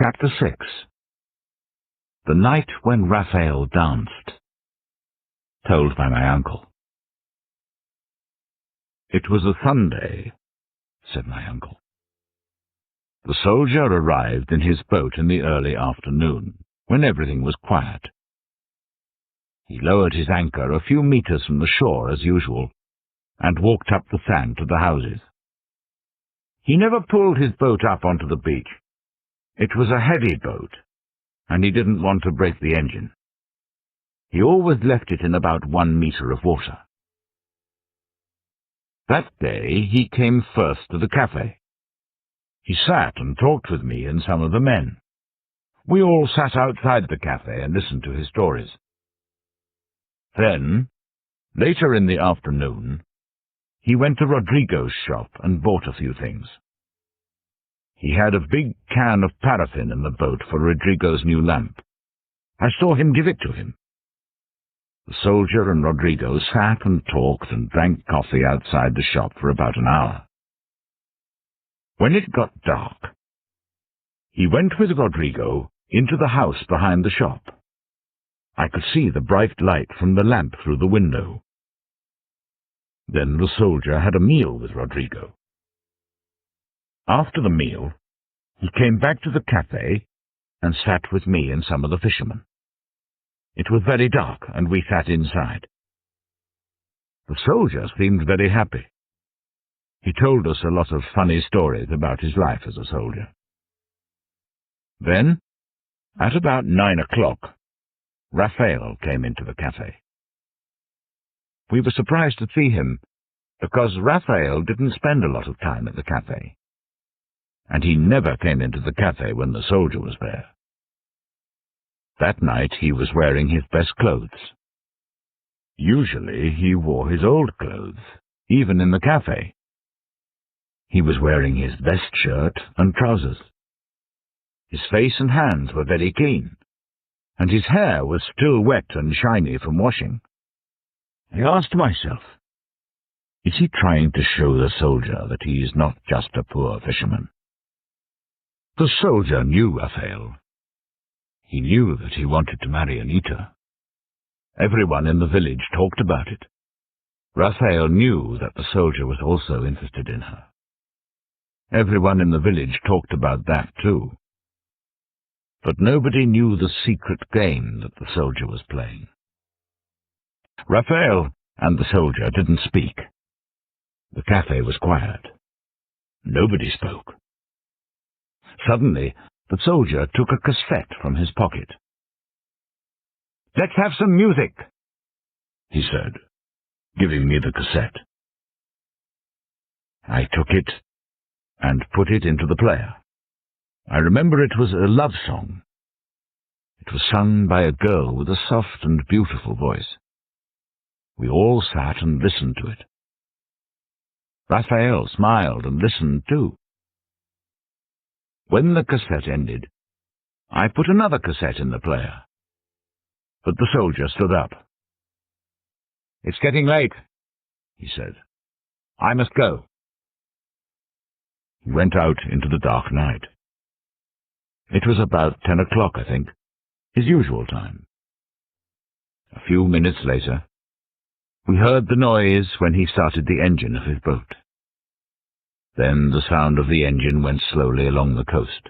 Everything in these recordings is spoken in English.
Chapter 6. The Night When Rafael Danced. Told by my uncle. It was a Sunday, said my uncle. The soldier arrived in his boat in the early afternoon, when everything was quiet. He lowered his anchor a few meters from the shore as usual, and walked up the sand to the houses. He never pulled his boat up onto the beach. It was a heavy boat, and he didn't want to break the engine. He always left it in about 1 meter of water. That day he came first to the cafe. He sat and talked with me and some of the men. We all sat outside the cafe and listened to his stories. Then, later in the afternoon, he went to Rodrigo's shop and bought a few things. He had a big can of paraffin in the boat for Rodrigo's new lamp. I saw him give it to him. The soldier and Rodrigo sat and talked and drank coffee outside the shop for about an hour. When it got dark, he went with Rodrigo into the house behind the shop. I could see the bright light from the lamp through the window. Then the soldier had a meal with Rodrigo. After the meal, he came back to the cafe and sat with me and some of the fishermen. It was very dark, and we sat inside. The soldier seemed very happy. He told us a lot of funny stories about his life as a soldier. Then, at about 9 o'clock, Rafael came into the cafe. We were surprised to see him, because Rafael didn't spend a lot of time at the cafe, and he never came into the cafe when the soldier was there. That night he was wearing his best clothes. Usually he wore his old clothes, even in the cafe. He was wearing his best shirt and trousers. His face and hands were very clean, and his hair was still wet and shiny from washing. I asked myself, is he trying to show the soldier that he is not just a poor fisherman? The soldier knew Rafael. He knew that he wanted to marry Anita. Everyone in the village talked about it. Rafael knew that the soldier was also interested in her. Everyone in the village talked about that too. But nobody knew the secret game that the soldier was playing. Rafael and the soldier didn't speak. The cafe was quiet. Nobody spoke. Suddenly, the soldier took a cassette from his pocket. "Let's have some music," he said, giving me the cassette. I took it and put it into the player. I remember it was a love song. It was sung by a girl with a soft and beautiful voice. We all sat and listened to it. Rafael smiled and listened too. When the cassette ended, I put another cassette in the player. But the soldier stood up. "It's getting late," he said. "I must go." He went out into the dark night. It was about 10 o'clock, I think, his usual time. A few minutes later, we heard the noise when he started the engine of his boat. Then the sound of the engine went slowly along the coast.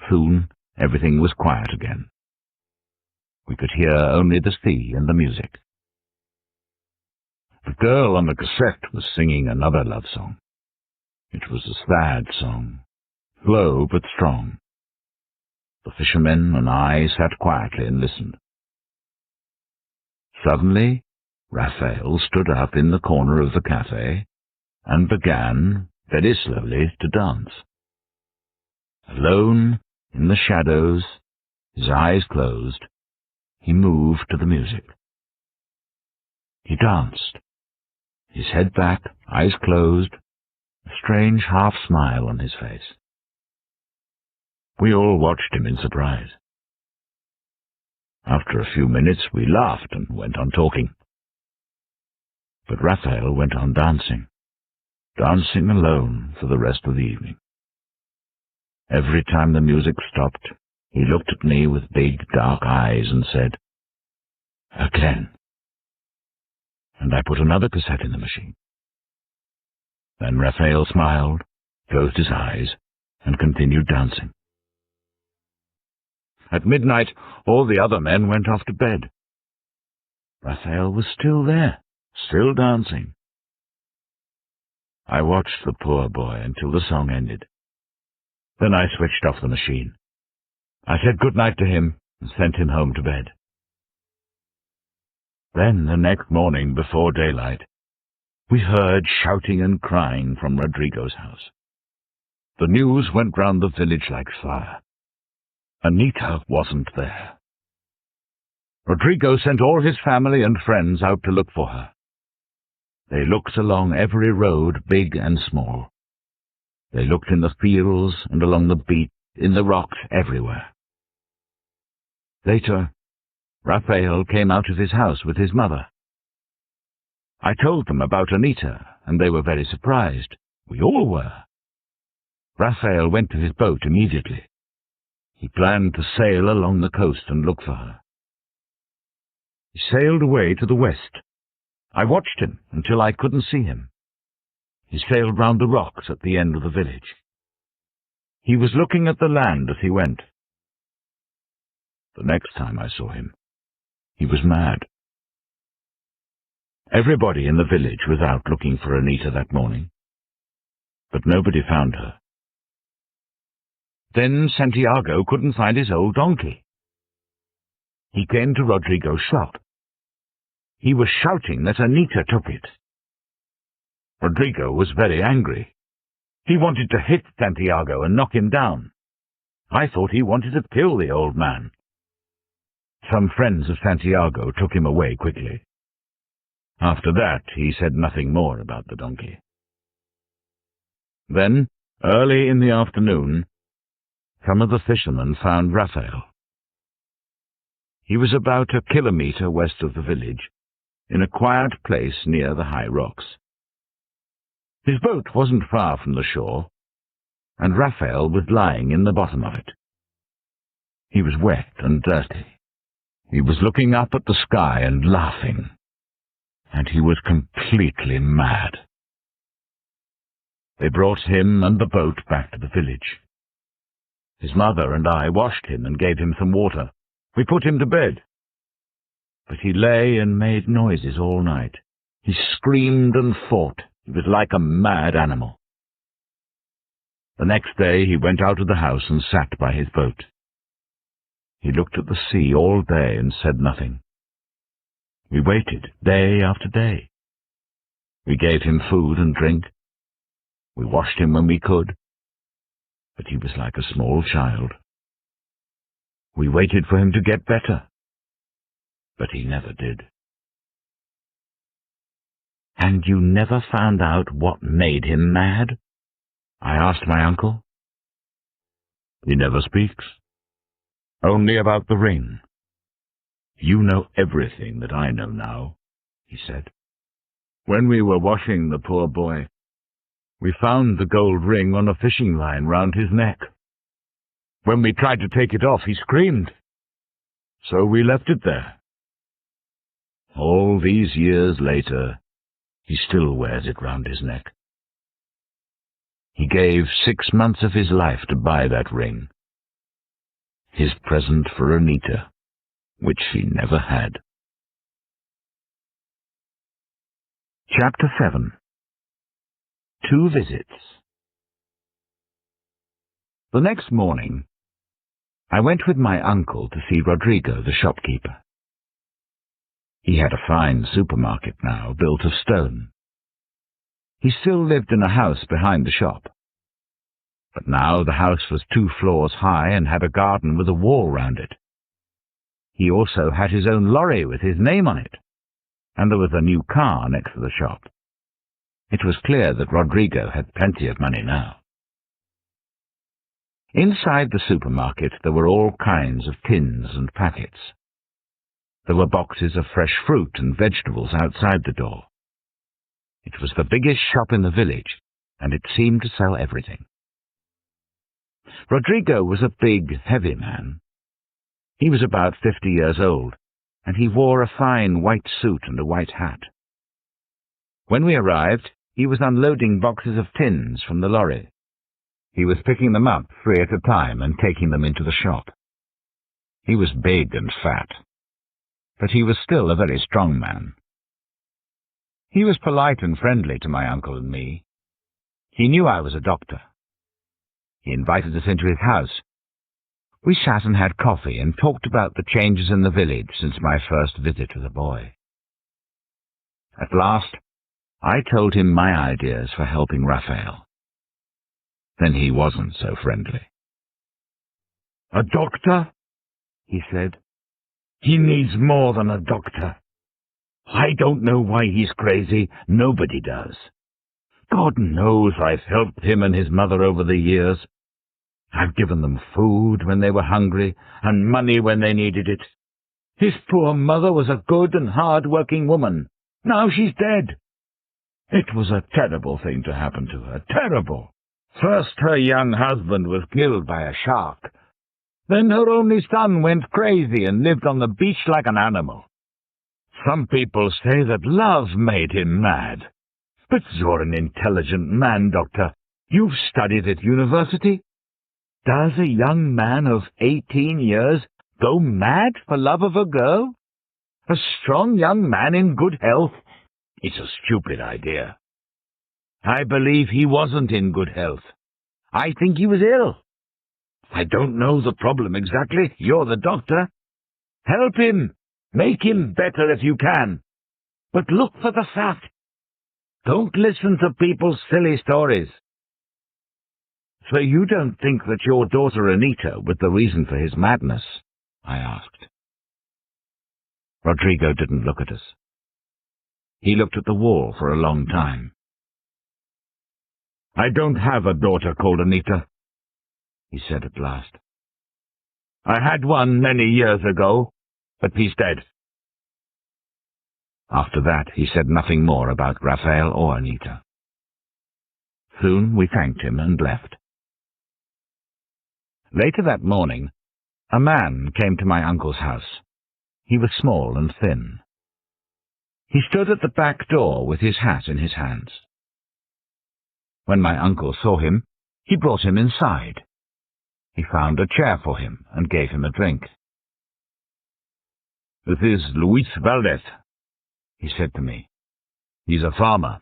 Soon everything was quiet again. We could hear only the sea and the music. The girl on the cassette was singing another love song. It was a sad song, slow but strong. The fishermen and I sat quietly and listened. Suddenly, Rafael stood up in the corner of the cafe and began, very slowly, to dance. Alone, in the shadows, his eyes closed, he moved to the music. He danced, his head back, eyes closed, a strange half-smile on his face. We all watched him in surprise. After a few minutes we laughed and went on talking. But Rafael went on dancing alone for the rest of the evening. Every time the music stopped, he looked at me with big, dark eyes and said, "Again." And I put another cassette in the machine. Then Rafael smiled, closed his eyes, and continued dancing. At midnight, all the other men went off to bed. Rafael was still there, still dancing. I watched the poor boy until the song ended. Then I switched off the machine. I said good night to him and sent him home to bed. Then, the next morning before daylight, we heard shouting and crying from Rodrigo's house. The news went round the village like fire. Anita wasn't there. Rodrigo sent all his family and friends out to look for her. They looked along every road, big and small. They looked in the fields and along the beach, in the rocks, everywhere. Later, Rafael came out of his house with his mother. I told them about Anita, and they were very surprised. We all were. Rafael went to his boat immediately. He planned to sail along the coast and look for her. He sailed away to the west. I watched him until I couldn't see him. He sailed round the rocks at the end of the village. He was looking at the land as he went. The next time I saw him, he was mad. Everybody in the village was out looking for Anita that morning, but nobody found her. Then Santiago couldn't find his old donkey. He came to Rodrigo's shop. He was shouting that Anita took it. Rodrigo was very angry. He wanted to hit Santiago and knock him down. I thought he wanted to kill the old man. Some friends of Santiago took him away quickly. After that, he said nothing more about the donkey. Then, early in the afternoon, some of the fishermen found Rafael. He was about a kilometre west of the village, in a quiet place near the high rocks. His boat wasn't far from the shore, and Rafael was lying in the bottom of it. He was wet and dirty. He was looking up at the sky and laughing, and he was completely mad. They brought him and the boat back to the village. His mother and I washed him and gave him some water. We put him to bed. But he lay and made noises all night. He screamed and fought. He was like a mad animal. The next day he went out of the house and sat by his boat. He looked at the sea all day and said nothing. We waited day after day. We gave him food and drink. We washed him when we could. But he was like a small child. We waited for him to get better. But he never did. And you never found out what made him mad? I asked my uncle. He never speaks. Only about the ring. You know everything that I know now, he said. When we were washing the poor boy, we found the gold ring on a fishing line round his neck. When we tried to take it off, he screamed. So we left it there. All these years later, he still wears it round his neck. He gave 6 months of his life to buy that ring. His present for Anita, which she never had. Chapter 7. 2 Visits. The next morning, I went with my uncle to see Rodrigo, the shopkeeper. He had a fine supermarket now, built of stone. He still lived in a house behind the shop. But now the house was 2 floors high and had a garden with a wall round it. He also had his own lorry with his name on it, and there was a new car next to the shop. It was clear that Rodrigo had plenty of money now. Inside the supermarket there were all kinds of tins and packets. There were boxes of fresh fruit and vegetables outside the door. It was the biggest shop in the village, and it seemed to sell everything. Rodrigo was a big, heavy man. He was about 50 years old, and he wore a fine white suit and a white hat. When we arrived, he was unloading boxes of tins from the lorry. He was picking them up 3 at a time and taking them into the shop. He was big and fat, but he was still a very strong man. He was polite and friendly to my uncle and me. He knew I was a doctor. He invited us into his house. We sat and had coffee and talked about the changes in the village since my first visit as a boy. At last, I told him my ideas for helping Rafael. Then he wasn't so friendly. "A doctor?" he said. "He needs more than a doctor. I don't know why he's crazy. Nobody does. God knows I've helped him and his mother over the years. I've given them food when they were hungry and money when they needed it. His poor mother was a good and hard-working woman. Now she's dead. It was a terrible thing to happen to her, terrible. First her young husband was killed by a shark. Then her only son went crazy and lived on the beach like an animal. Some people say that love made him mad. But you're an intelligent man, Doctor. You've studied at university. Does a young man of 18 years go mad for love of a girl? A strong young man in good health? It's a stupid idea. I believe he wasn't in good health. I think he was ill. I don't know the problem exactly. You're the doctor. Help him. Make him better if you can. But look for the fact. Don't listen to people's silly stories." "So you don't think that your daughter Anita was the reason for his madness?" I asked. Rodrigo didn't look at us. He looked at the wall for a long time. "I don't have a daughter called Anita," he said at last. "I had one many years ago, but he's dead." After that, he said nothing more about Rafael or Anita. Soon we thanked him and left. Later that morning, a man came to my uncle's house. He was small and thin. He stood at the back door with his hat in his hands. When my uncle saw him, he brought him inside. He found a chair for him and gave him a drink. "This is Luis Valdez," he said to me. "He's a farmer.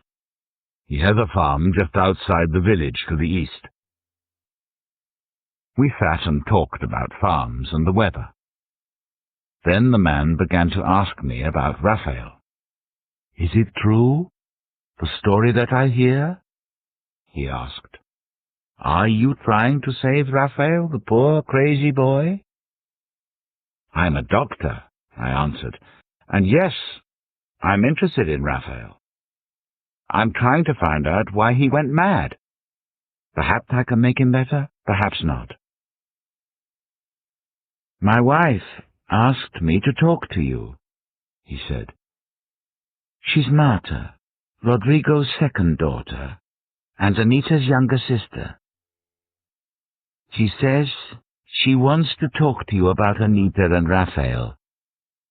He has a farm just outside the village to the east." We sat and talked about farms and the weather. Then the man began to ask me about Rafael. "Is it true, the story that I hear?" he asked. "Are you trying to save Rafael, the poor crazy boy?" "I'm a doctor," I answered, "and yes, I'm interested in Rafael. I'm trying to find out why he went mad. Perhaps I can make him better, perhaps not." "My wife asked me to talk to you," he said. "She's Marta, Rodrigo's second daughter, and Anita's younger sister. She says she wants to talk to you about Anita and Rafael,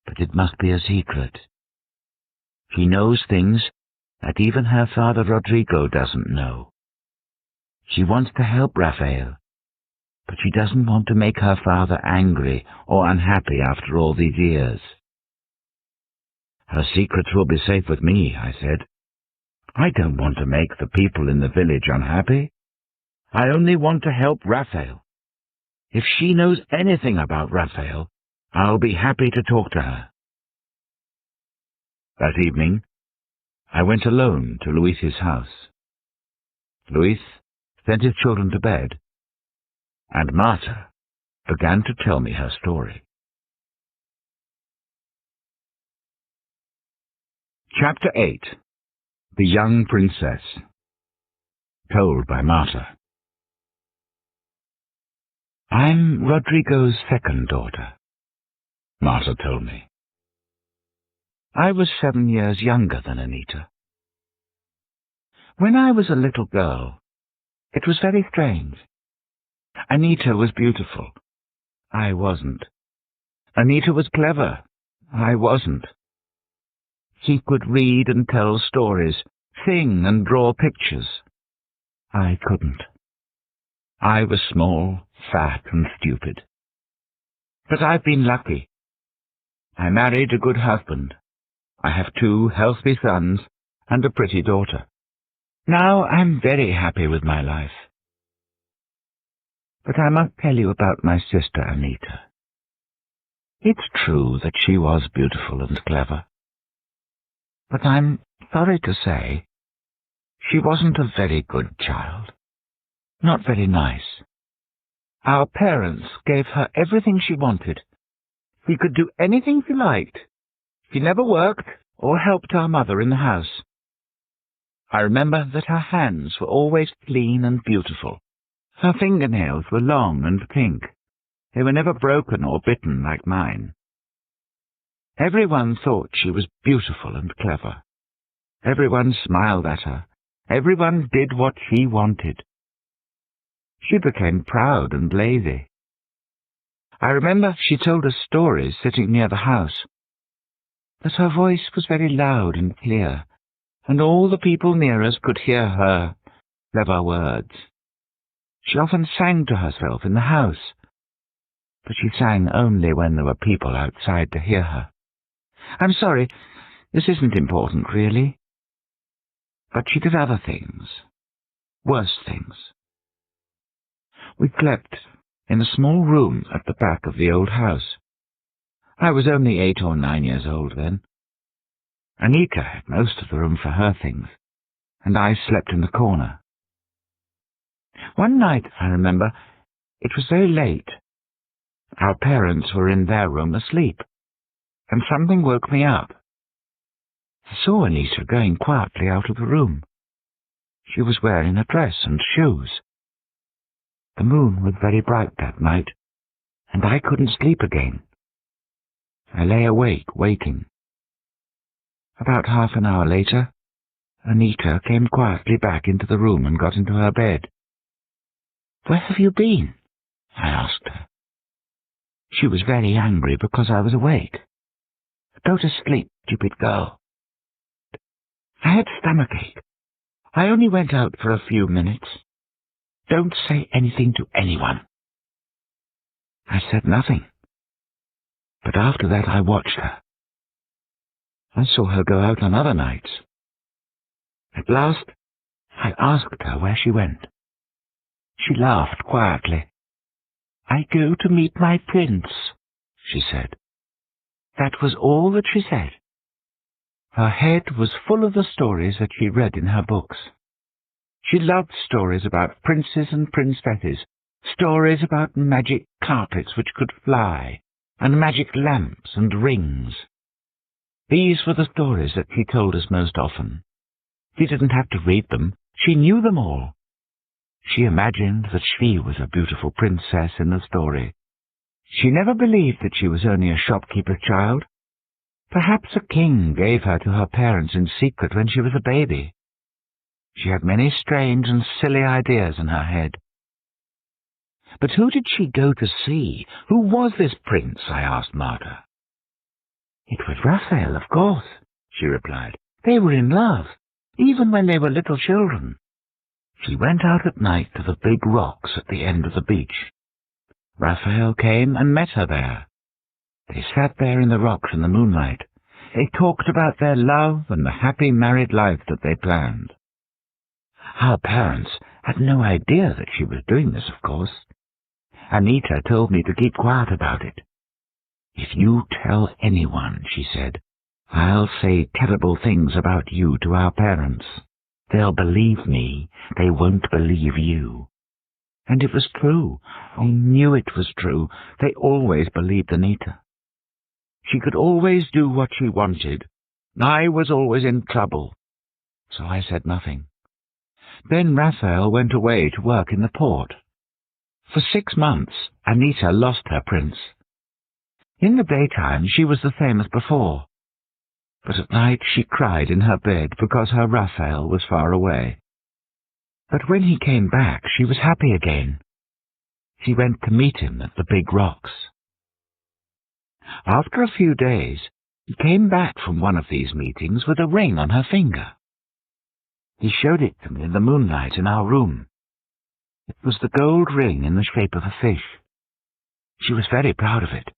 but it must be a secret. She knows things that even her father Rodrigo doesn't know. She wants to help Rafael, but she doesn't want to make her father angry or unhappy after all these years." "Her secrets will be safe with me," I said. "I don't want to make the people in the village unhappy. I only want to help Rafael. If she knows anything about Rafael, I'll be happy to talk to her." That evening, I went alone to Luis's house. Luis sent his children to bed, and Marta began to tell me her story. Chapter 8. The Young Princess. Told by Marta. "I'm Rodrigo's second daughter," Marta told me. "I was 7 years younger than Anita. When I was a little girl, it was very strange. Anita was beautiful. I wasn't. Anita was clever. I wasn't. He could read and tell stories, sing and draw pictures. I couldn't. I was small, fat and stupid. But I've been lucky. I married a good husband. I have 2 healthy sons and a pretty daughter. Now I'm very happy with my life. But I must tell you about my sister Anita. It's true that she was beautiful and clever. But I'm sorry to say, she wasn't a very good child. Not very nice. Our parents gave her everything she wanted. She could do anything she liked. She never worked or helped our mother in the house. I remember that her hands were always clean and beautiful. Her fingernails were long and pink. They were never broken or bitten like mine. Everyone thought she was beautiful and clever. Everyone smiled at her. Everyone did what she wanted. She became proud and lazy. I remember she told us stories sitting near the house. But her voice was very loud and clear, and all the people near us could hear her clever words. She often sang to herself in the house, but she sang only when there were people outside to hear her. I'm sorry, this isn't important, really. But she did other things, worse things. We slept in a small room at the back of the old house. I was only 8 or 9 years old then. Anita had most of the room for her things, and I slept in the corner. One night, I remember, it was very late. Our parents were in their room asleep, and something woke me up. I saw Anita going quietly out of the room. She was wearing a dress and shoes. The moon was very bright that night, and I couldn't sleep again. I lay awake, waiting. About half an hour later, Anita came quietly back into the room and got into her bed. "Where have you been?" I asked her. She was very angry because I was awake. "Go to sleep, stupid girl." I had stomachache. I only went out for a few minutes. Don't say anything to anyone. I said nothing. But after that I watched her. I saw her go out on other nights. At last, I asked her where she went. She laughed quietly. "I go to meet my prince," she said. That was all that she said. Her head was full of the stories that she read in her books. She loved stories about princes and princesses, stories about magic carpets which could fly, and magic lamps and rings. These were the stories that she told us most often. She didn't have to read them. She knew them all. She imagined that she was a beautiful princess in the story. She never believed that she was only a shopkeeper's child. Perhaps a king gave her to her parents in secret when she was a baby. She had many strange and silly ideas in her head. But who did she go to see? Who was this prince? I asked Marta. It was Rafael, of course, she replied. They were in love, even when they were little children. She went out at night to the big rocks at the end of the beach. Rafael came and met her there. They sat there in the rocks in the moonlight. They talked about their love and the happy married life that they planned. Our parents had no idea that she was doing this, of course. Anita told me to keep quiet about it. "If you tell anyone," she said, "I'll say terrible things about you to our parents. They'll believe me. They won't believe you." And it was true. I knew it was true. They always believed Anita. She could always do what she wanted. I was always in trouble. So I said nothing. Then Rafael went away to work in the port. For 6 months, Anita lost her prince. In the daytime, she was the same as before. But at night she cried in her bed because her Rafael was far away. But when he came back, she was happy again. she went to meet him at the big rocks. After a few days, he came back from one of these meetings with a ring on her finger. He showed it to me in the moonlight in our room. It was the gold ring in the shape of a fish. She was very proud of it.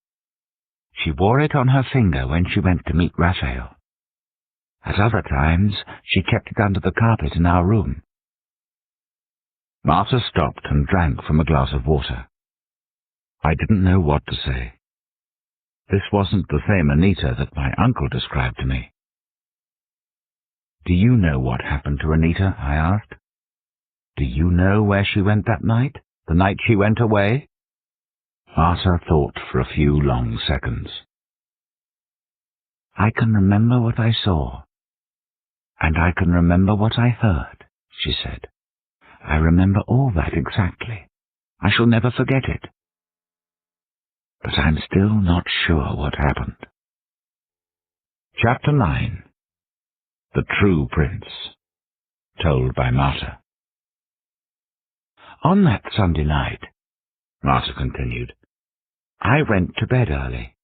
She wore it on her finger when she went to meet Rafael. At other times, she kept it under the carpet in our room. Marta stopped and drank from a glass of water. I didn't know what to say. This wasn't the same Anita that my uncle described to me. "Do you know what happened to Anita?" I asked. "Do you know where she went that night, the night she went away?" Marta thought for a few long seconds. "I can remember what I saw, and I can remember what I heard," she said. "I remember all that exactly. I shall never forget it. But I'm still not sure what happened." Chapter 9. The True Prince. Told by Marta. "On that Sunday night," Marta continued, "I went to bed early.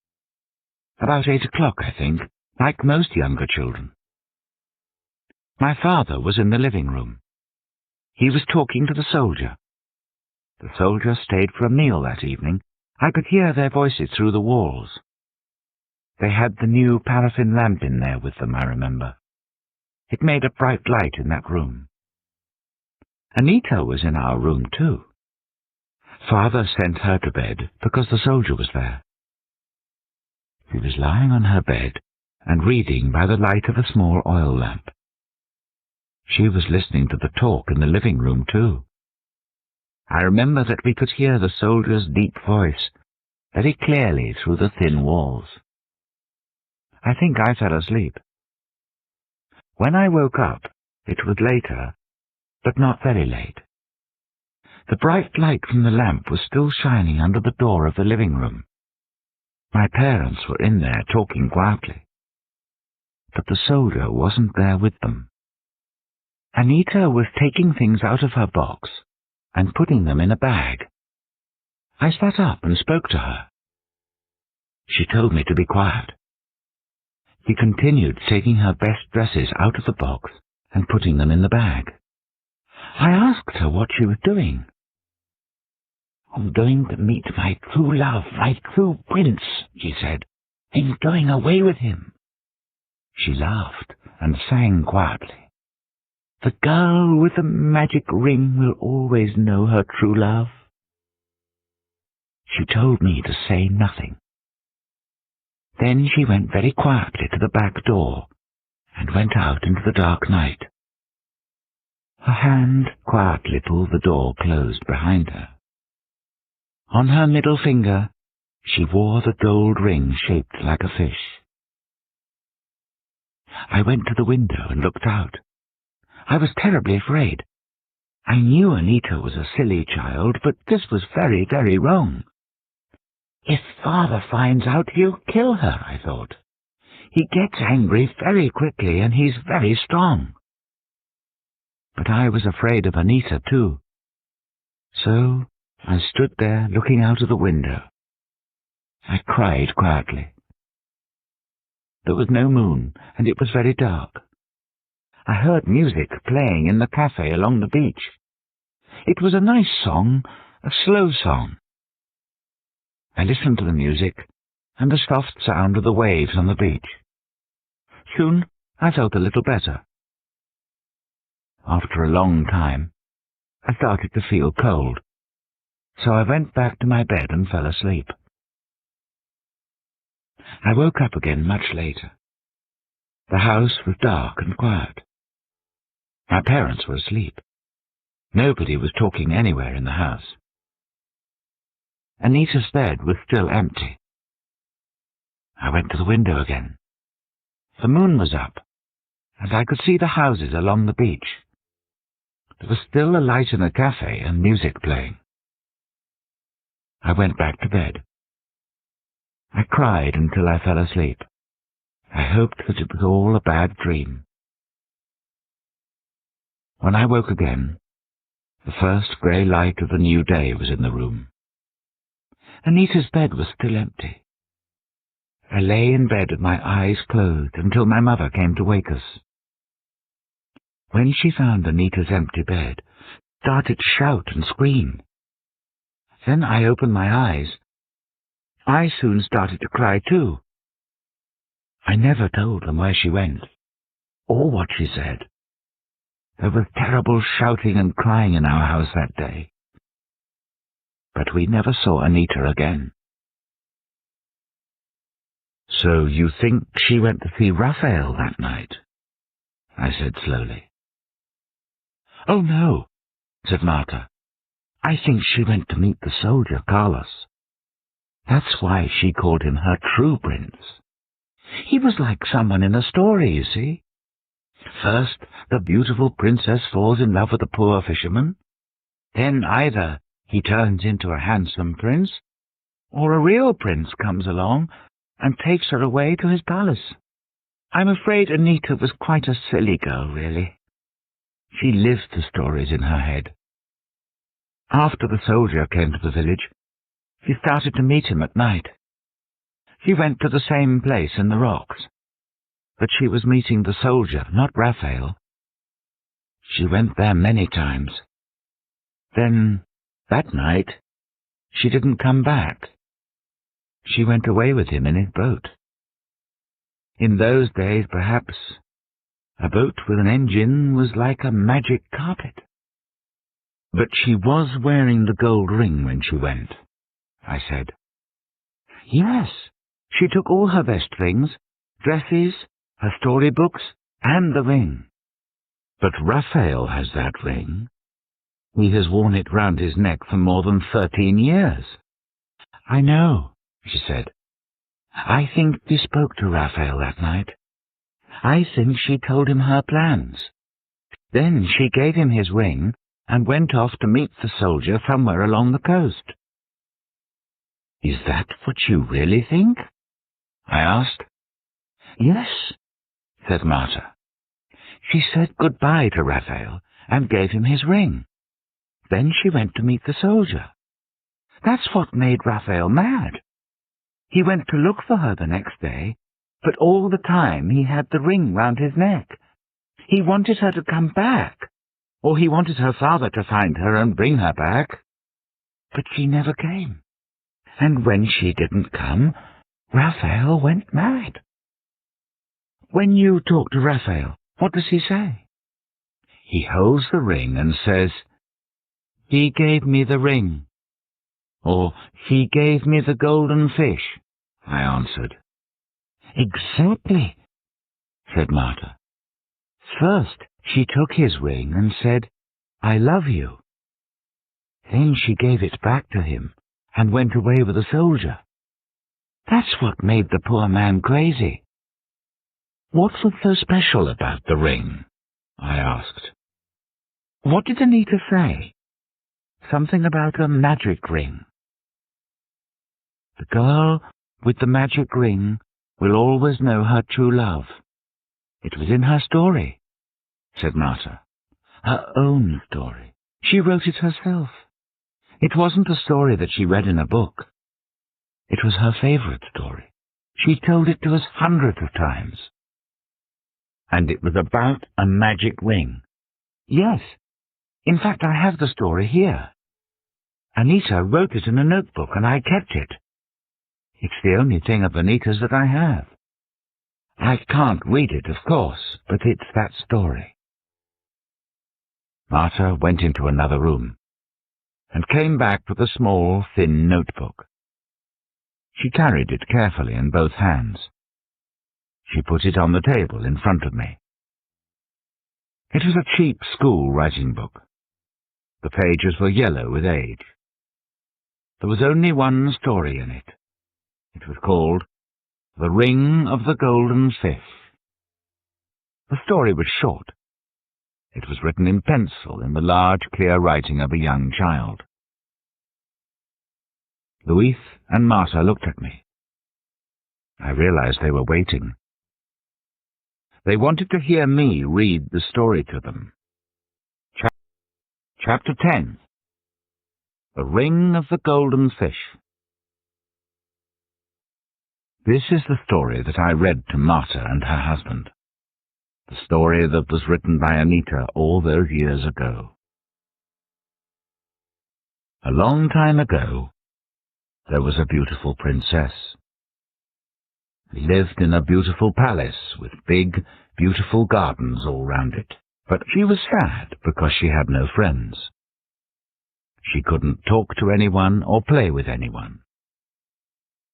About 8 o'clock, I think, like most younger children. My father was in the living room. He was talking to the soldier. The soldier stayed for a meal that evening. I could hear their voices through the walls. They had the new paraffin lamp in there with them, I remember. It made a bright light in that room. Anita was in our room, too. Father sent her to bed because the soldier was there. She was lying on her bed and reading by the light of a small oil lamp. She was listening to the talk in the living room, too. I remember that we could hear the soldier's deep voice very clearly through the thin walls. I think I fell asleep. When I woke up, it was later, but not very late. The bright light from the lamp was still shining under the door of the living room. My parents were in there talking quietly, but the soldier wasn't there with them. Anita was taking things out of her box and putting them in a bag. I sat up and spoke to her. She told me to be quiet. She continued taking her best dresses out of the box and putting them in the bag. I asked her what she was doing. "I'm going to meet my true love, my true prince," she said. "I'm going away with him." She laughed and sang quietly. "The girl with the magic ring will always know her true love." She told me to say nothing. Then she went very quietly to the back door and went out into the dark night. Her hand quietly pulled the door closed behind her. On her middle finger, she wore the gold ring shaped like a fish. I went to the window and looked out. I was terribly afraid. I knew Anita was a silly child, but this was very, very wrong. If Father finds out, he'll kill her, I thought. He gets angry very quickly, and he's very strong. But I was afraid of Anita, too. So I stood there looking out of the window. I cried quietly. There was no moon, and it was very dark. I heard music playing in the cafe along the beach. It was a nice song, a slow song. I listened to the music and the soft sound of the waves on the beach. Soon I felt a little better. After a long time, I started to feel cold, so I went back to my bed and fell asleep. I woke up again much later. The house was dark and quiet. My parents were asleep. Nobody was talking anywhere in the house. Anita's bed was still empty. I went to the window again. The moon was up, and I could see the houses along the beach. There was still a light in the cafe and music playing. I went back to bed. I cried until I fell asleep. I hoped that it was all a bad dream. When I woke again, the first grey light of the new day was in the room. Anita's bed was still empty. I lay in bed with my eyes closed until my mother came to wake us. When she found Anita's empty bed, started to shout and scream. Then I opened my eyes. I soon started to cry too. I never told them where she went, or what she said. There was terrible shouting and crying in our house that day. But we never saw Anita again. So you think she went to see Rafael that night? I said slowly. Oh no, said Marta. I think she went to meet the soldier, Carlos. That's why she called him her true prince. He was like someone in a story, you see. First, the beautiful princess falls in love with the poor fisherman. Then either he turns into a handsome prince, or a real prince comes along and takes her away to his palace. I'm afraid Anita was quite a silly girl, really. She lived the stories in her head. After the soldier came to the village, she started to meet him at night. She went to the same place in the rocks, but she was meeting the soldier, not Rafael. She went there many times. Then, that night, she didn't come back. She went away with him in his boat. In those days, perhaps, a boat with an engine was like a magic carpet. But she was wearing the gold ring when she went, I said. Yes, she took all her best things, dresses, her storybooks, and the ring. But Rafael has that ring. He has worn it round his neck for more than 13 years. I know, she said. I think she spoke to Rafael that night. I think she told him her plans. Then she gave him his ring and went off to meet the soldier somewhere along the coast. Is that what you really think? I asked. Yes, said Marta. She said goodbye to Rafael and gave him his ring. Then she went to meet the soldier. That's what made Rafael mad. He went to look for her the next day, but all the time he had the ring round his neck. He wanted her to come back, or he wanted her father to find her and bring her back. But she never came. And when she didn't come, Rafael went mad. When you talk to Rafael, what does he say? He holds the ring and says, "He gave me the ring," or "He gave me the golden fish," I answered. Exactly, said Marta. First she took his ring and said, "I love you." Then she gave it back to him and went away with a soldier. That's what made the poor man crazy. What was so special about the ring? I asked. What did Anita say? Something about a magic ring. The girl with the magic ring will always know her true love. It was in her story, said Marta. Her own story. She wrote it herself. It wasn't a story that she read in a book. It was her favorite story. She told it to us hundreds of times. And it was about a magic ring. Yes. In fact, I have the story here. Anita wrote it in a notebook, and I kept it. It's the only thing of Anita's that I have. I can't read it, of course, but it's that story. Marta went into another room and came back with a small, thin notebook. She carried it carefully in both hands. She put it on the table in front of me. It was a cheap school writing book. The pages were yellow with age. There was only one story in it. It was called The Ring of the Golden Fish. The story was short. It was written in pencil in the large, clear writing of a young child. Luis and Marta looked at me. I realized they were waiting. They wanted to hear me read the story to them. Chapter 10. The Ring of the Golden Fish. This is the story that I read to Marta and her husband. The story that was written by Anita all those years ago. A long time ago, there was a beautiful princess. She lived in a beautiful palace with big, beautiful gardens all round it. But she was sad because she had no friends. She couldn't talk to anyone or play with anyone.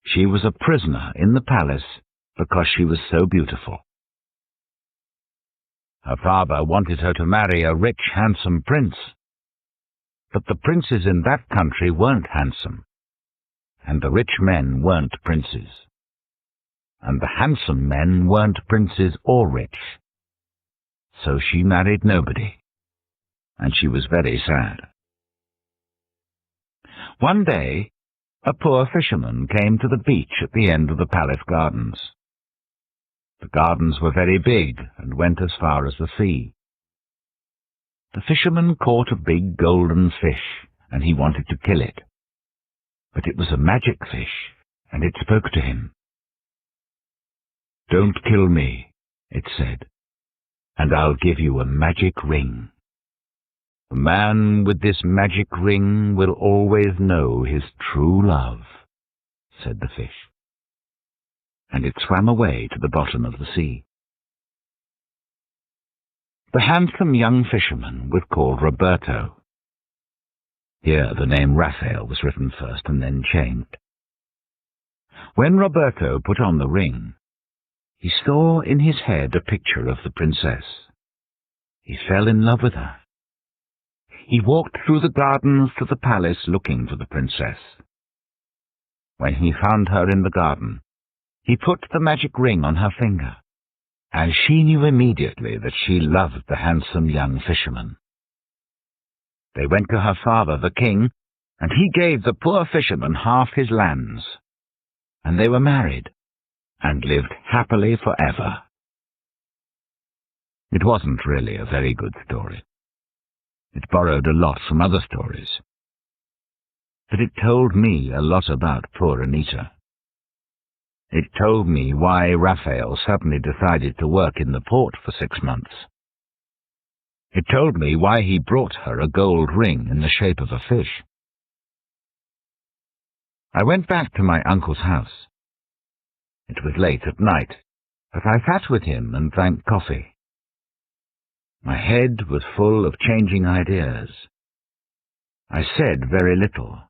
She was a prisoner in the palace because she was so beautiful. Her father wanted her to marry a rich, handsome prince. But the princes in that country weren't handsome, and the rich men weren't princes, and the handsome men weren't princes or rich. So she married nobody, and she was very sad. One day, a poor fisherman came to the beach at the end of the palace gardens. The gardens were very big and went as far as the sea. The fisherman caught a big golden fish, and he wanted to kill it. But it was a magic fish, and it spoke to him. "Don't kill me," it said, "and I'll give you a magic ring. The man with this magic ring will always know his true love," said the fish. And it swam away to the bottom of the sea. The handsome young fisherman was called Roberto. Here the name Rafael was written first and then changed. When Roberto put on the ring, he saw in his head a picture of the princess. He fell in love with her. He walked through the gardens to the palace looking for the princess. When he found her in the garden, he put the magic ring on her finger, and she knew immediately that she loved the handsome young fisherman. They went to her father, the king, and he gave the poor fisherman half his lands, and they were married, and lived happily forever. It wasn't really a very good story. It borrowed a lot from other stories, but it told me a lot about poor Anita. It told me why Rafael suddenly decided to work in the port for 6 months. It told me why he brought her a gold ring in the shape of a fish. I went back to my uncle's house. It was late at night, but I sat with him and drank coffee. My head was full of changing ideas. I said very little,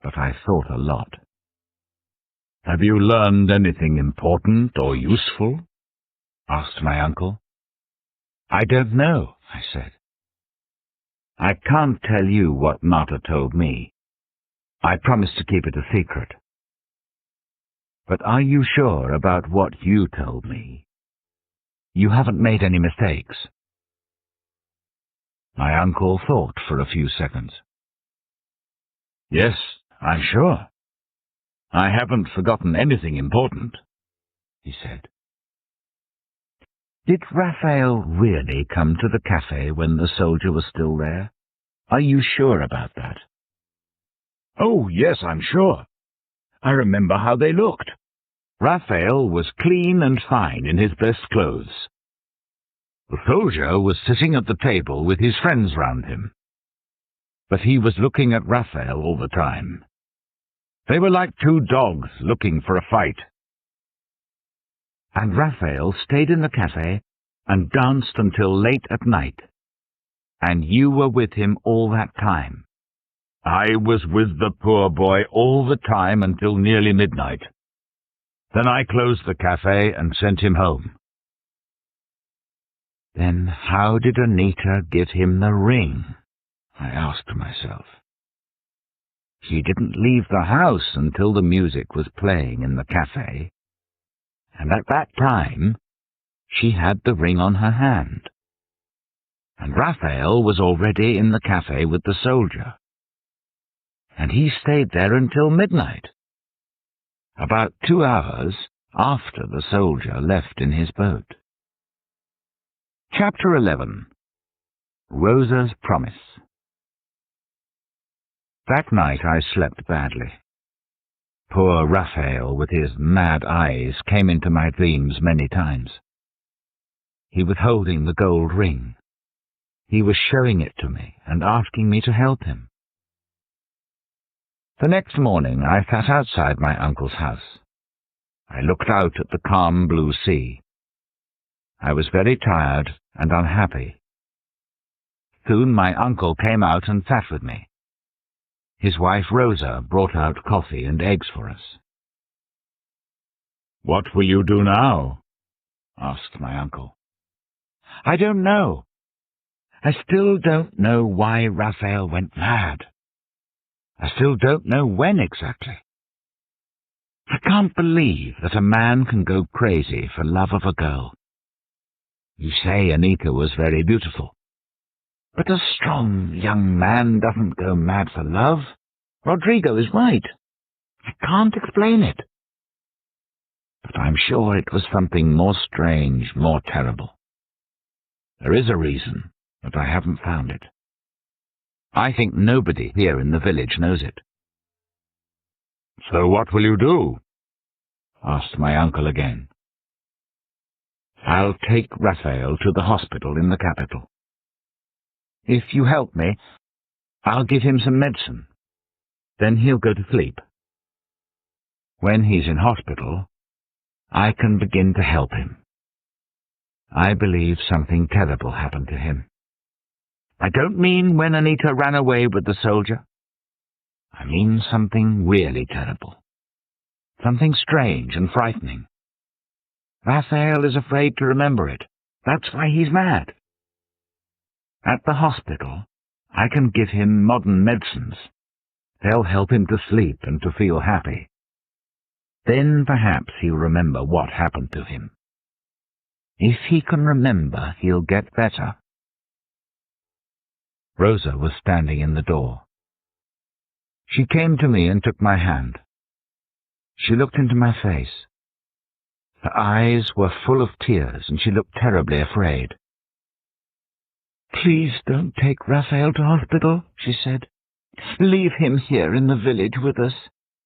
but I thought a lot. "Have you learned anything important or useful?" asked my uncle. "I don't know," I said. "I can't tell you what Marta told me. I promised to keep it a secret. But are you sure about what you told me? You haven't made any mistakes?" My uncle thought for a few seconds. "Yes, I'm sure. I haven't forgotten anything important," he said. "Did Rafael really come to the cafe when the soldier was still there? Are you sure about that?" "Oh, yes, I'm sure. I remember how they looked. Rafael was clean and fine in his best clothes. The soldier was sitting at the table with his friends round him. But he was looking at Rafael all the time. They were like two dogs looking for a fight. And Rafael stayed in the cafe and danced until late at night. And you were with him all that time?" "I was with the poor boy all the time until nearly midnight. Then I closed the cafe and sent him home." "Then how did Anita give him the ring?" I asked myself. She didn't leave the house until the music was playing in the cafe, and at that time she had the ring on her hand. And Rafael was already in the cafe with the soldier, and he stayed there until midnight, about 2 hours after the soldier left in his boat. Chapter 11. Rosa's Promise. That night I slept badly. Poor Rafael, with his mad eyes, came into my dreams many times. He was holding the gold ring. He was showing it to me and asking me to help him. The next morning I sat outside my uncle's house. I looked out at the calm blue sea. I was very tired and unhappy. Soon my uncle came out and sat with me. His wife Rosa brought out coffee and eggs for us. "What will you do now?" asked my uncle. "I don't know. I still don't know why Rafael went mad. I still don't know when exactly. I can't believe that a man can go crazy for love of a girl. You say Anita was very beautiful. But a strong young man doesn't go mad for love. Rodrigo is right. I can't explain it. But I'm sure it was something more strange, more terrible. There is a reason, but I haven't found it. I think nobody here in the village knows it." "So what will you do?" asked my uncle again. "I'll take Rafael to the hospital in the capital. If you help me, I'll give him some medicine. Then he'll go to sleep. When he's in hospital, I can begin to help him. I believe something terrible happened to him. I don't mean when Anita ran away with the soldier. I mean something really terrible. Something strange and frightening. Rafael is afraid to remember it. That's why he's mad. At the hospital, I can give him modern medicines. They'll help him to sleep and to feel happy. Then perhaps he'll remember what happened to him. If he can remember, he'll get better." Rosa was standing in the door. She came to me and took my hand. She looked into my face. Her eyes were full of tears, and she looked terribly afraid. "Please don't take Rafael to hospital," she said. "Leave him here in the village with us.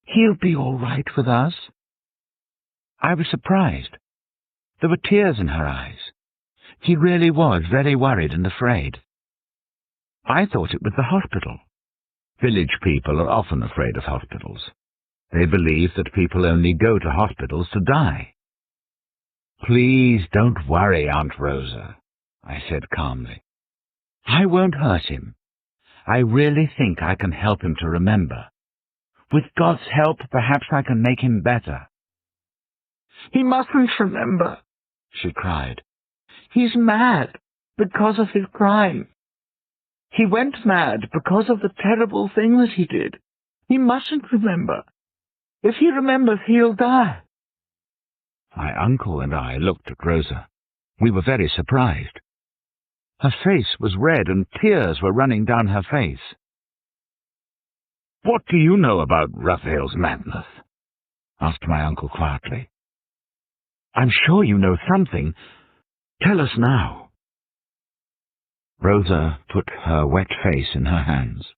He'll be all right with us." I was surprised. There were tears in her eyes. She really was very worried and afraid. I thought it was the hospital. Village people are often afraid of hospitals. They believe that people only go to hospitals to die. "Please don't worry, Aunt Rosa," I said calmly. "I won't hurt him. I really think I can help him to remember. With God's help, perhaps I can make him better." "He mustn't remember," she cried. "He's mad because of his crime. He went mad because of the terrible thing that he did. He mustn't remember. If he remembers, he'll die." My uncle and I looked at Rosa. We were very surprised. Her face was red and tears were running down her face. "What do you know about Rafael's madness?" asked my uncle quietly. "I'm sure you know something. Tell us now." Rosa put her wet face in her hands.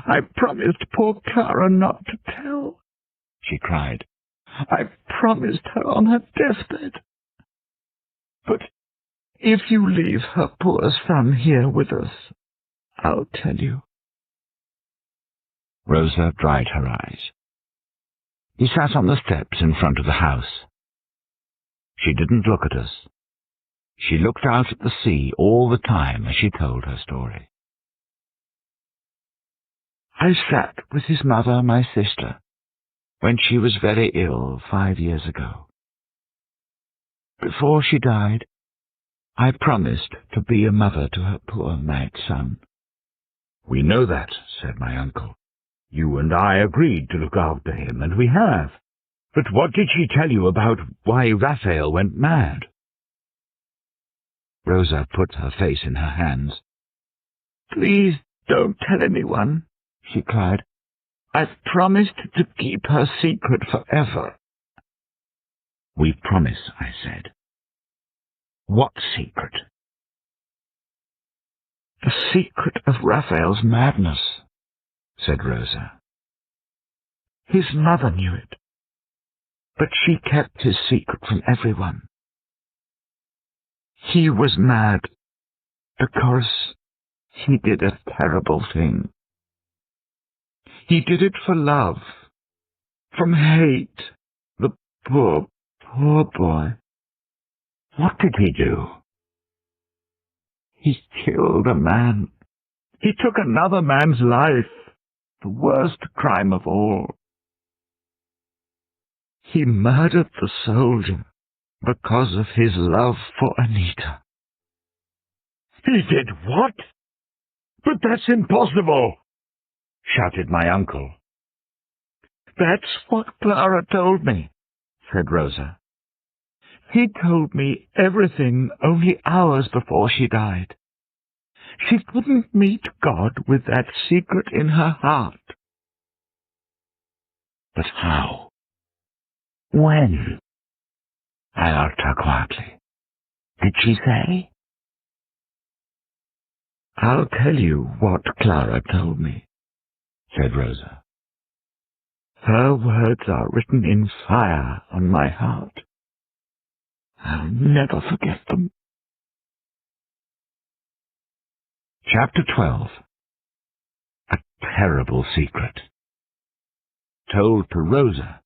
"I promised poor Clara not to tell," she cried. "I promised her on her deathbed. But if you leave her poor son here with us, I'll tell you." Rosa dried her eyes. He sat on the steps in front of the house. She didn't look at us. She looked out at the sea all the time as she told her story. "I sat with his mother, my sister, when she was very ill 5 years ago. Before she died, I promised to be a mother to her poor mad son." "We know that," said my uncle. "You and I agreed to look after him, and we have. But what did she tell you about why Rafael went mad?" Rosa put her face in her hands. "Please don't tell anyone," she cried. "I've promised to keep her secret forever." "We promise," I said. "What secret?" "The secret of Rafael's madness," said Rosa. His mother knew it, but she kept his secret from everyone. He was mad because he did a terrible thing. He did it for love, from hate. The poor, poor boy. What did he do? He killed a man. He took another man's life, the worst crime of all. He murdered the soldier because of his love for Anita. He did what? But that's impossible, shouted my uncle. That's what Clara told me, said Rosa. He told me everything only hours before she died. She couldn't meet God with that secret in her heart. But how? When? I asked her quietly. Did she say? I'll tell you what Clara told me, said Rosa. Her words are written in fire on my heart. I'll never forget them. Chapter 12. A Terrible Secret. Told to Rosa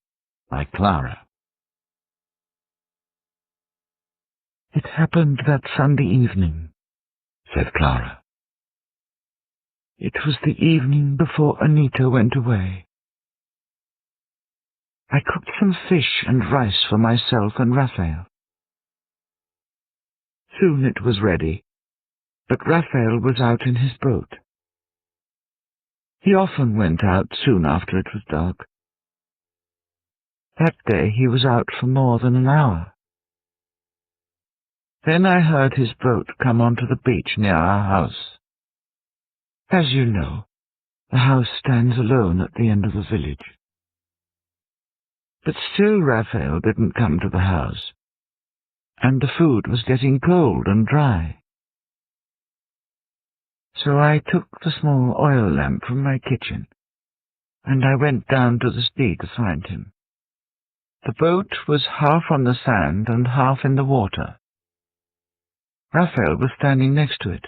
by Clara. It happened that Sunday evening, said Clara. It was the evening before Anita went away. I cooked some fish and rice for myself and Rafael. Soon it was ready, but Rafael was out in his boat. He often went out soon after it was dark. That day he was out for more than an hour. Then I heard his boat come onto the beach near our house. As you know, the house stands alone at the end of the village. But still Rafael didn't come to the house, and the food was getting cold and dry. So I took the small oil lamp from my kitchen, and I went down to the sea to find him. The boat was half on the sand and half in the water. Rafael was standing next to it.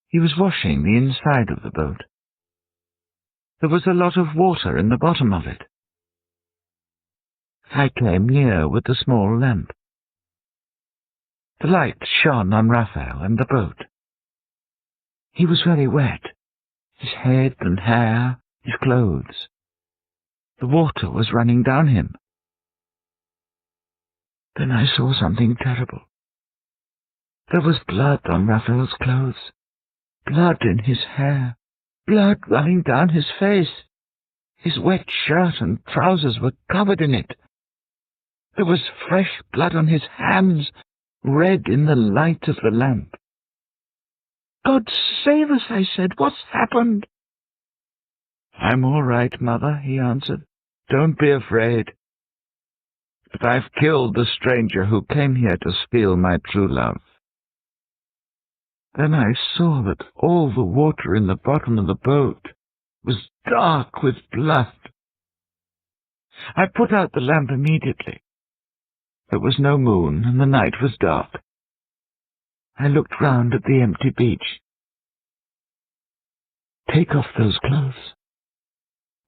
He was washing the inside of the boat. There was a lot of water in the bottom of it. I came near with the small lamp. The light shone on Rafael and the boat. He was very wet, his head and hair, his clothes. The water was running down him. Then I saw something terrible. There was blood on Rafael's clothes, blood in his hair, blood running down his face. His wet shirt and trousers were covered in it. There was fresh blood on his hands, red in the light of the lamp. God save us, I said. What's happened? I'm all right, Mother, he answered. Don't be afraid. But I've killed the stranger who came here to steal my true love. Then I saw that all the water in the bottom of the boat was dark with blood. I put out the lamp immediately. There was no moon, and the night was dark. I looked round at the empty beach. Take off those clothes,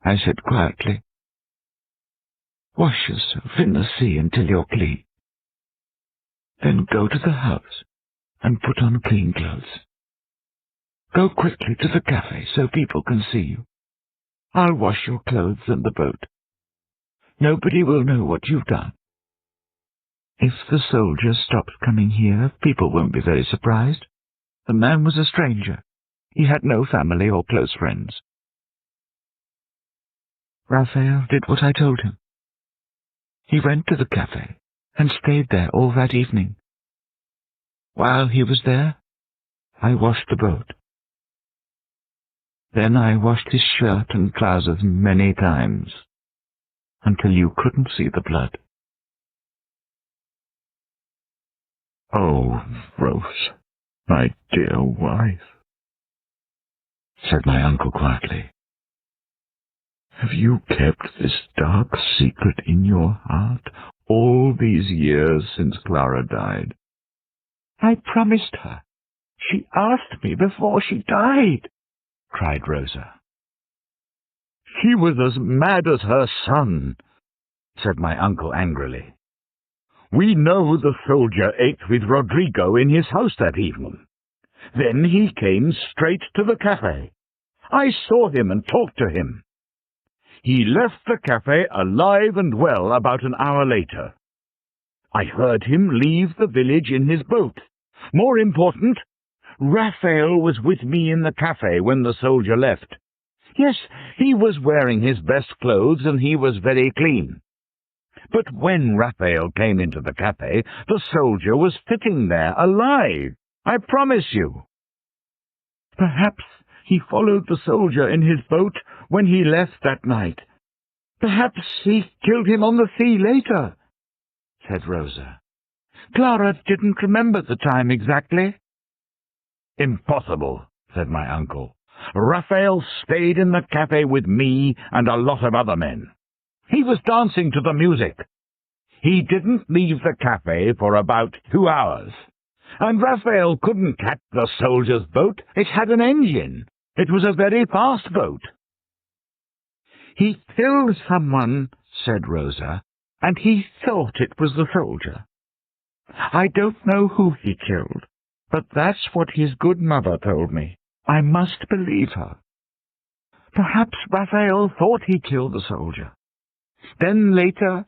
I said quietly. Wash yourself in the sea until you're clean. Then go to the house and put on clean clothes. Go quickly to the cafe so people can see you. I'll wash your clothes and the boat. Nobody will know what you've done. If the soldier stops coming here, people won't be very surprised. The man was a stranger. He had no family or close friends. Rafael did what I told him. He went to the cafe and stayed there all that evening. While he was there, I washed the boat. Then I washed his shirt and trousers many times, until you couldn't see the blood. Oh, Rose, my dear wife, said my uncle quietly. Have you kept this dark secret in your heart all these years since Clara died? I promised her. She asked me before she died, cried Rosa. She was as mad as her son, said my uncle angrily. We know the soldier ate with Rodrigo in his house that evening. Then he came straight to the cafe. I saw him and talked to him. He left the cafe alive and well about an hour later. I heard him leave the village in his boat. More important, Rafael was with me in the cafe when the soldier left. Yes, he was wearing his best clothes and he was very clean. But when Rafael came into the cafe, the soldier was sitting there alive, I promise you. Perhaps he followed the soldier in his boat when he left that night. Perhaps he killed him on the sea later, said Rosa. Clara didn't remember the time exactly. Impossible, said my uncle. Rafael stayed in the cafe with me and a lot of other men. He was dancing to the music. He didn't leave the cafe for about 2 hours. And Rafael couldn't catch the soldier's boat. It had an engine. It was a very fast boat. He killed someone, said Rosa, and he thought it was the soldier. I don't know who he killed, but that's what his good mother told me. I must believe her. Perhaps Rafael thought he killed the soldier. Then later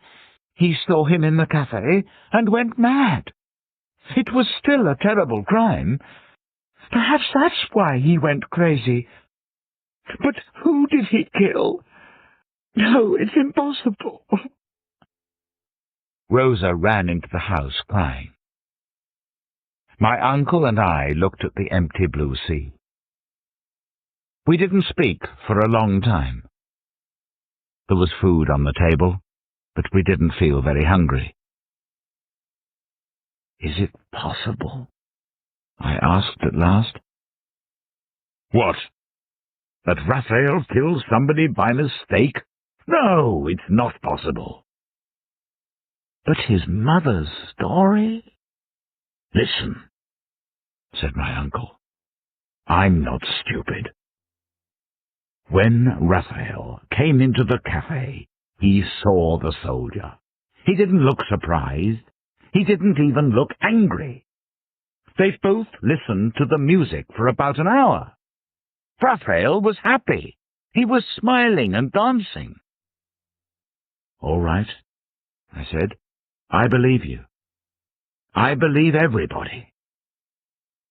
he saw him in the cafe and went mad. It was still a terrible crime. Perhaps that's why he went crazy. But who did he kill? No, it's impossible. Rosa ran into the house crying. My uncle and I looked at the empty blue sea. We didn't speak for a long time. There was food on the table, but we didn't feel very hungry. Is it possible? I asked at last. What? That Rafael killed somebody by mistake? No, it's not possible. But his mother's story? Listen, said my uncle. I'm not stupid. When Rafael came into the cafe, he saw the soldier. He didn't look surprised. He didn't even look angry. They both listened to the music for about an hour. Rafael was happy. He was smiling and dancing. All right, I said. I believe you. I believe everybody.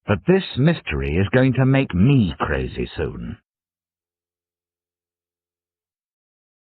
But this mystery is going to make me crazy soon.